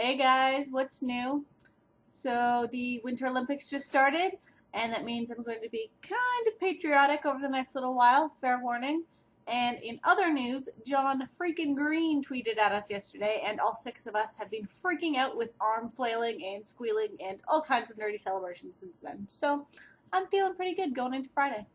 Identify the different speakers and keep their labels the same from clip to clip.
Speaker 1: Hey guys, what's new? So the Winter Olympics just started, and that means I'm going to be kind of patriotic over the next little while, fair warning. And in other news, John freaking Green tweeted at us yesterday, and all six of us have been freaking out with arm flailing and squealing and all kinds of nerdy celebrations since then. So I'm feeling pretty good going into Friday.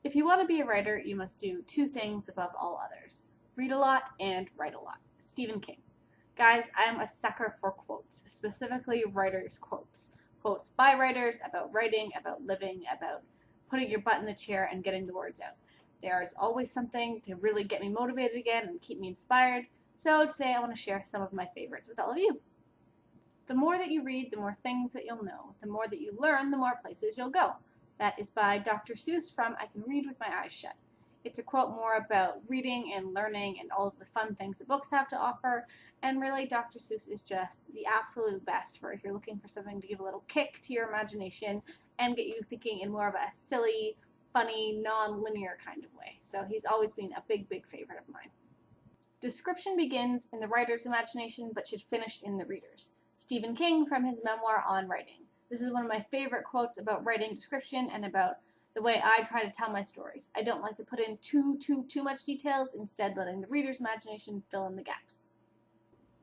Speaker 1: If you want to be a writer, you must do two things above all others: read a lot and write a lot. Stephen King. Guys, I am a sucker for quotes, specifically writers' quotes. Quotes by writers about writing, about living, about putting your butt in the chair and getting the words out. There's always something to really get me motivated again and keep me inspired. So today I want to share some of my favorites with all of you. The more that you read, the more things that you'll know. The more that you learn, the more places you'll go. That is by Dr. Seuss from I Can Read With My Eyes Shut. It's a quote more about reading and learning and all of the fun things that books have to offer, and really Dr. Seuss is just the absolute best for if you're looking for something to give a little kick to your imagination and get you thinking in more of a silly, funny, non-linear kind of way. So he's always been a big, big favorite of mine. Description begins in the writer's imagination but should finish in the reader's. Stephen King from his memoir on writing. This is one of my favorite quotes about writing description and about the way I try to tell my stories. I don't like to put in too much details, instead letting the reader's imagination fill in the gaps.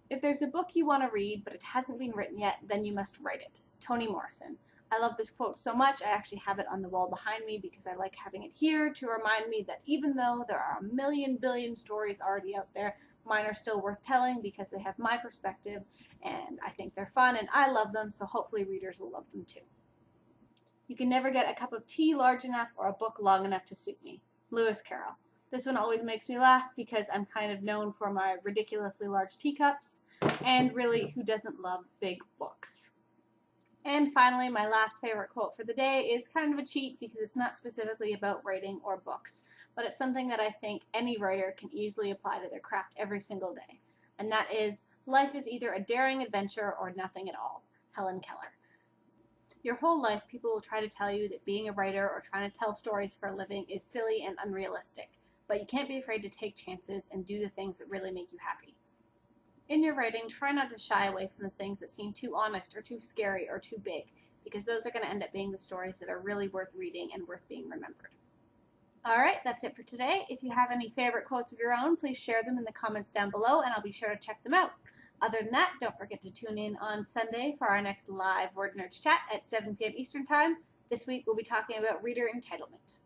Speaker 1: If there's a book you want to read but it hasn't been written yet, then you must write it. Toni Morrison. I love this quote so much, I actually have it on the wall behind me because I like having it here to remind me that even though there are a million billion stories already out there, mine are still worth telling because they have my perspective and I think they're fun and I love them, so hopefully readers will love them too. You can never get a cup of tea large enough or a book long enough to suit me. Lewis Carroll. This one always makes me laugh because I'm kind of known for my ridiculously large teacups, and really, who doesn't love big books? And finally, my last favorite quote for the day is kind of a cheat because it's not specifically about writing or books, but it's something that I think any writer can easily apply to their craft every single day. And that is, life is either a daring adventure or nothing at all. Helen Keller. Your whole life, people will try to tell you that being a writer or trying to tell stories for a living is silly and unrealistic, but you can't be afraid to take chances and do the things that really make you happy. In your writing, try not to shy away from the things that seem too honest or too scary or too big, because those are going to end up being the stories that are really worth reading and worth being remembered. Alright, that's it for today. If you have any favorite quotes of your own, please share them in the comments down below and I'll be sure to check them out. Other than that, don't forget to tune in on Sunday for our next live WordNerds chat at 7 p.m. Eastern Time. This week we'll be talking about reader entitlement.